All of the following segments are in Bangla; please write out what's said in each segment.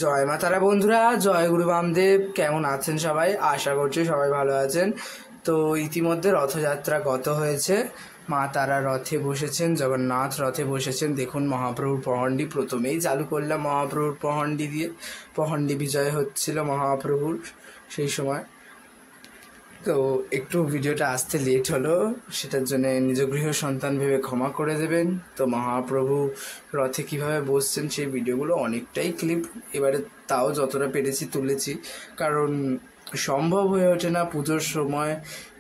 জয় মা তারা বন্ধুরা, জয় গুরু বামদেব। কেমন আছেন সবাই? আশা করছি সবাই ভালো আছেন। তো ইতিমধ্যে রথযাত্রা গত হয়েছে। মা তারা রথে বসেছেন, জগন্নাথ রথে বসেছেন। দেখুন মহাপ্রভুর পহণ্ডি প্রথমেই চালু করলাম মহাপ্রভুর পহণ্ডি দিয়ে। পহণ্ডি বিজয় হচ্ছিল মহাপ্রভুর সেই সময়। তো একটু ভিডিওটা আসতে লেট হলো, সেটার জন্য নিজ গৃহ সন্তান ভেবে ক্ষমা করে দেবেন। তো মহাপ্রভু রথে কিভাবে বসছেন সেই ভিডিওগুলো অনেকটাই ক্লিপ এবারে তাও যতটা পেরেছি তুলেছি, কারণ সম্ভব হয়ে ওঠে না পুজোর সময়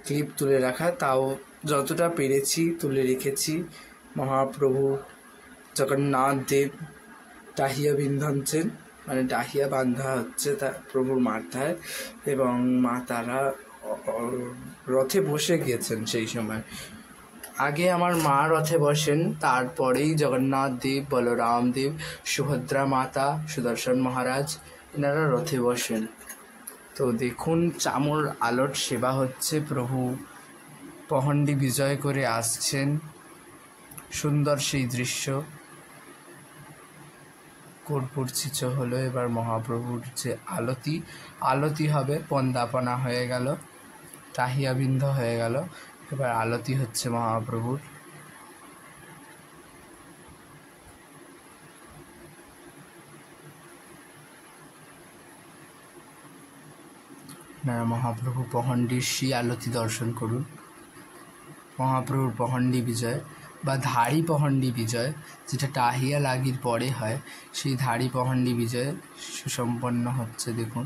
ক্লিপ তুলে রাখা। তাও যতটা পেরেছি তুলে রেখেছি। মহাপ্রভু জগন্নাথ দেব টাহিয়া বিন্ধাচ্ছেন, মানে টাহিয়া বান্ধা হচ্ছে তা প্রভুর মাথায়, এবং মা তারা রথে বসে গিয়েছেন সেই সময়। আগে আমার মা রথে বসেন, তারপরেই জগন্নাথ দেব, বলরাম দেব, সুভদ্রা মাতা, সুদর্শন মহারাজ এনারা রথে বসেন। তো দেখুন চামর আলট সেবা হচ্ছে, প্রভু পহণ্ডি বিজয় করে আসছেন। সুন্দর সেই দৃশ্য। কর্পূর ছিচ হলো, এবার মহাপ্রভুর যে আলতি হবে, বন্দাপনা হয়ে গেল, টাহিয়াবিন্ধ হয়ে গেল, এবার আলতি হচ্ছে মহাপ্রভুর। আপনারা মহাপ্রভু পহণ্ডির সেই আলতি দর্শন করুন। মহাপ্রভুর পহণ্ডি বিজয় বা ধাড়ি পহণ্ডি বিজয়, যেটা টাহিয়া লাগির পরে হয়, সেই ধাড়ি পহণ্ডি বিজয় সুসম্পন্ন হচ্ছে। দেখুন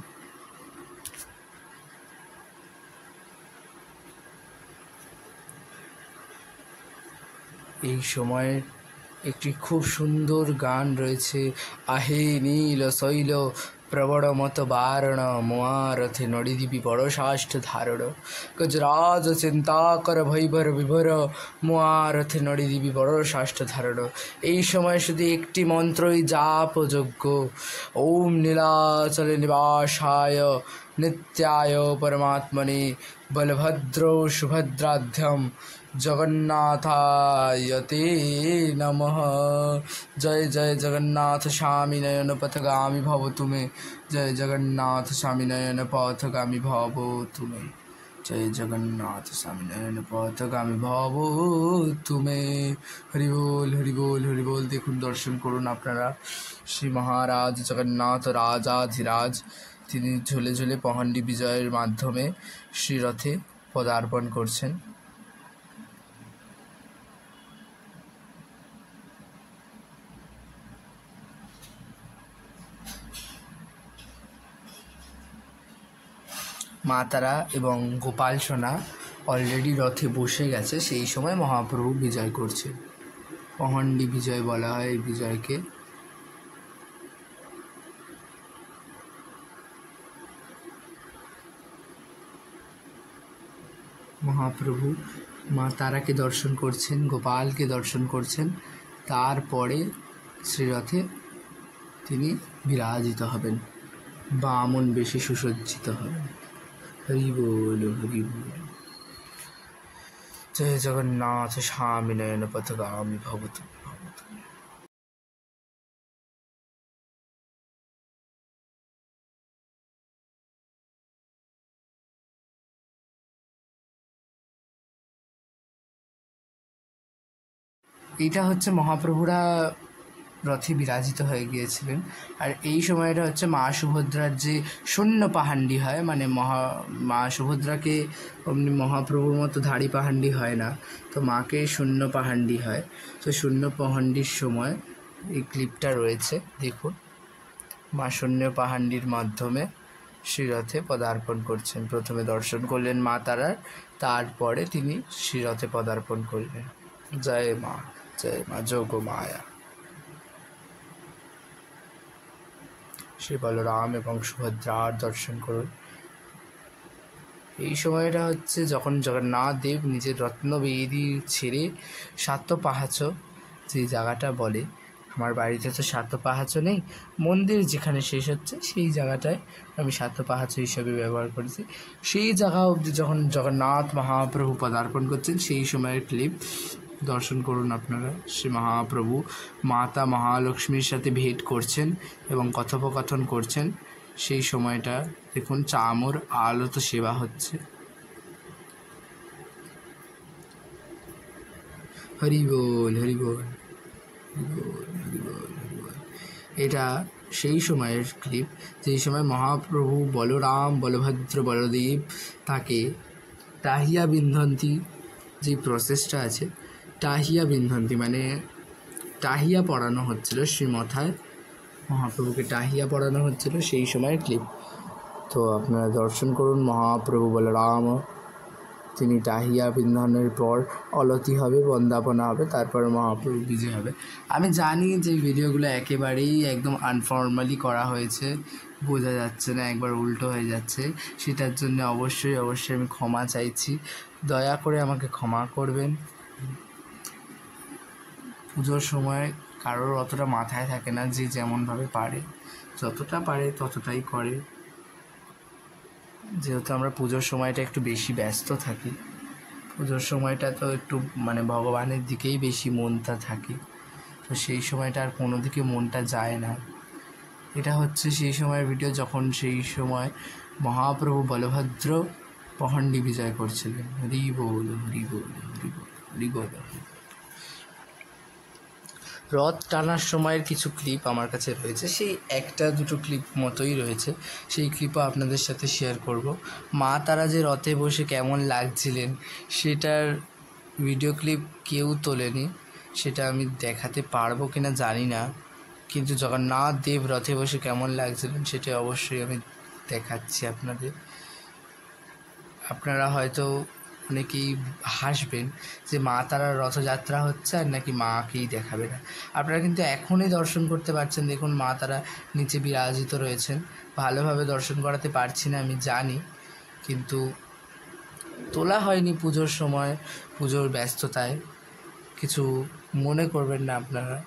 এই সময়ে একটি খুব সুন্দর গান রয়েছে, আহে নীল শৈল প্রবড় মত বারণ, মোয়ারথে নড়িদিবি বড় সাষ্ঠ ধারণ, গজরাজ চিন্তাকর ভৈভর বিভর, মোয়ারথে নড়িদিবি বড় সাষ্ঠ ধারণ। এই সময় শুধু একটি মন্ত্রই জাপ যোগ্য, ওম নীলাচল নিবাসায় নিত্যায় পরমাত্মনে বলভদ্র সুভদ্রাধ্যম জগন্নাথায়তে নমঃ। জয় জয় জগন্নাথ স্বামী নয়ন পথগামী ভব তুমে, জয় জগন্নাথ স্বামী নয়ন পথগামী ভব তুমে, জয় জগন্নাথ স্বামী নয়ন পথগামী ভব তুমে। হরি বল হরি বল হরি বল। দেখুন দর্শন করুন আপনারা, শ্রী মহারাজ জগন্নাথ রাজাধিরাজ তিনি ঝুলে ঝুলে পহণ্ডি বিজয়ের মাধ্যমে শ্রীরথে পদার্পণ করছেন। মা তারা এবং গোপাল সোনা অলরেডি রথে বসে গেছে, সেই সময় মহাপ্রভু বিজয় করছে। পহণ্ডি বিজয় বলা হয় এই বিজয়কে। মহাপ্রভু মা তারাকে দর্শন করছেন, গোপালকে দর্শন করছেন, তারপরে শ্রীরথে তিনি বিরাজিত হবেন, বামন বেশি সুসজ্জিত হবেন। হরি বল হরি বল। জয় জগন্নাথ স্বামী নয়ন পথগামী ভব তুমে। এইটা হচ্ছে মহাপ্রভুরা রথে বিরাজিত হয়ে গিয়েছিলেন। আর এই সময়টা হচ্ছে মা সুভদ্রার যে শূন্য পাহান্ডি হয়, মানে মা সুভদ্রাকে অমনি মহাপ্রভুর মতো ধাড়ি পাহান্ডি হয় না, তো মাকে শূন্য পাহান্ডি হয়। তো শূন্য পাহান্ডির সময় এই ক্লিপটা রয়েছে, দেখুন মা শূন্য পাহান্ডির মাধ্যমে শ্রীরথে পদার্পণ করছেন। প্রথমে দর্শন করলেন মা তারার, তারপরে তিনি শ্রীরথে পদার্পণ করলেন। জয় মা যোগ মায়া। শ্রী বলরাম এবং সুভদ্রার দর্শন করুন। এই সময়টা হচ্ছে যখন জগন্নাথ দেব নিজের রত্নবেদী ছেড়ে সাত পাহাচ, যে জায়গাটা বলে, আমার বাড়িতে তো সাত পাহাচ নেই, মন্দির যেখানে শেষ হচ্ছে সেই জায়গাটায় আমি সাত পাহাচ হিসেবে ব্যবহার করেছি, সেই জায়গা অবধি যখন জগন্নাথ মহাপ্রভু পদার্পণ করছেন সেই সময়ের ক্লিপ। দর্শন করুন আপনারা। শ্রী মহাপ্রভু মাতা মহালক্ষ্মীর সাথে ভেট করছেন এবং কথোপকথন করছেন। সেই সময়টা দেখুন চামর আলত সেবা হচ্ছে। হরি বল হরি বল হরি বল। এটা সেই সময়ের ক্লিপ যেই সময় মহাপ্রভু বলরাম বলভদ্র বলদেব তাকে টাহিয়া বিন্ধন্তি যে প্রসেসটা আছে, টাহিয়া বিন্ধন্তি মানে টাহিয়া পড়ানো হচ্ছিল, শ্রীমথায় মহাপ্রভুকে টাহিয়া পড়ানো হচ্ছিল সেই সময়ের ক্লিপ। তো আপনারা দর্শন করুন। মহাপ্রভু বলরাম তিনি টাহিয়া বিন্ধানের পর অলতি হবে, বন্দাপনা হবে, তারপর মহাপ্রভু বিজয় হবে। আমি জানি যে ভিডিওগুলো একেবারেই একদম আনফর্মালি করা হয়েছে, বোঝা যাচ্ছে না, একবার উল্টো হয়ে যাচ্ছে। সেটার জন্য অবশ্যই আমি ক্ষমা চাইছি, দয়া করে আমাকে ক্ষমা করবেন। পুজোর সময় কারোর অতটা মাথায় থাকে না, যে যেমনভাবে পারে যতটা পারে ততটাই করে। যেহেতু আমরা পুজোর সময়টা একটু বেশি ব্যস্ত থাকি, পুজোর সময়টা তো একটু মানে ভগবানের দিকেই বেশি মনটা থাকে, তো সেই সময়টা আর কোনো দিকে মনটা যায় না। এটা হচ্ছে সেই সময়ের ভিডিও যখন সেই সময় মহাপ্রভু বলভদ্র পহণ্ডি বিজয় করছিলেন। হরি বল হরি বল হরি বল হরি বল। রথ টানার সময়ের কিছু ক্লিপ আমার কাছে রয়েছে, সেই একটা দুটো ক্লিপ মতোই রয়েছে, সেই ক্লিপও আপনাদের সাথে শেয়ার করব। মা তারা যে রথে বসে কেমন লাগছিলেন সেটার ভিডিও ক্লিপ কেউ তোলেনি, সেটা আমি দেখাতে পারবো কিনা জানি না, কিন্তু জগন্নাথ দেব রথে বসে কেমন লাগছিলেন সেটা অবশ্যই আমি দেখাচ্ছি আপনাদের। আপনারা হয়তো অনেকেই হাসবেন যে মা তারার রথযাত্রা হচ্ছে আর নাকি মাকেই দেখাবে না। আপনারা কিন্তু এখনই দর্শন করতে পারছেন, দেখুন মা তারা নিচে বিরাজিত রয়েছেন। ভালোভাবে দর্শন করাতে পারছি না আমি জানি, কিন্তু তোলা হয়নি পুজোর সময়, পুজোর ব্যস্ততায়, কিছু মনে করবেন না আপনারা,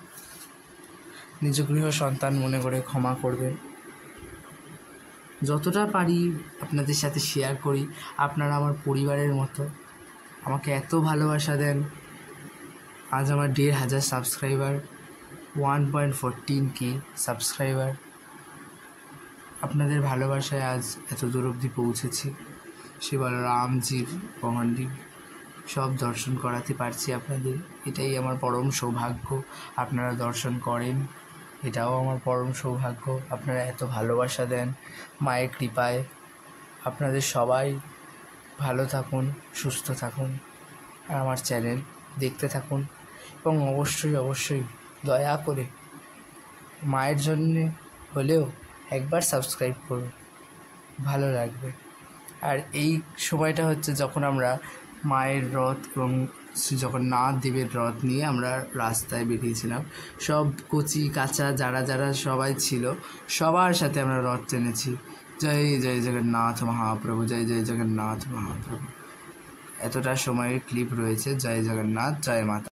নিজ গৃহ সন্তান মনে করে ক্ষমা করবেন। যতটা পারি আপনাদের সাথে শেয়ার করি। আপনারা আমার পরিবারের মতো, আমাকে এত ভালোবাসা দেন। আজ আমার 1,500 সাবস্ক্রাইবার, 1.14K সাবস্ক্রাইবার। আপনাদের ভালোবাসায় আজ এত দূর অবধি পৌঁছেছি। সে বলরামজির পহণ্ডি সব দর্শন করাতে পারছি আপনাদের, এটাই আমার পরম সৌভাগ্য। আপনারা দর্শন করেন, এটাও আমার পরম সৌভাগ্য। আপনারা এত ভালোবাসা দেন মায়ের কৃপায়। আপনাদের সবাই ভালো থাকুন, সুস্থ থাকুন, আর আমার চ্যানেল দেখতে থাকুন, এবং অবশ্যই দয়া করে মায়ের জন্যে হলেও একবার সাবস্ক্রাইব করুন, ভালো লাগবে। আর এই সময়টা হচ্ছে যখন আমরা মায়ের রথ এবং শ্রী জগন্নাথ দেবের রথ নিয়ে আমরা রাস্তায় বেরিয়েছিলাম। সব কচি কাঁচা যারা সবাই ছিল, সবার সাথে আমরা রথ টেনেছি। জয় জয় জগন্নাথ মহাপ্রভু, জয় জয় জগন্নাথ মহাপ্রভু। এতটা সময়ের ক্লিপ রয়েছে। জয় জগন্নাথ, জয় মাতা।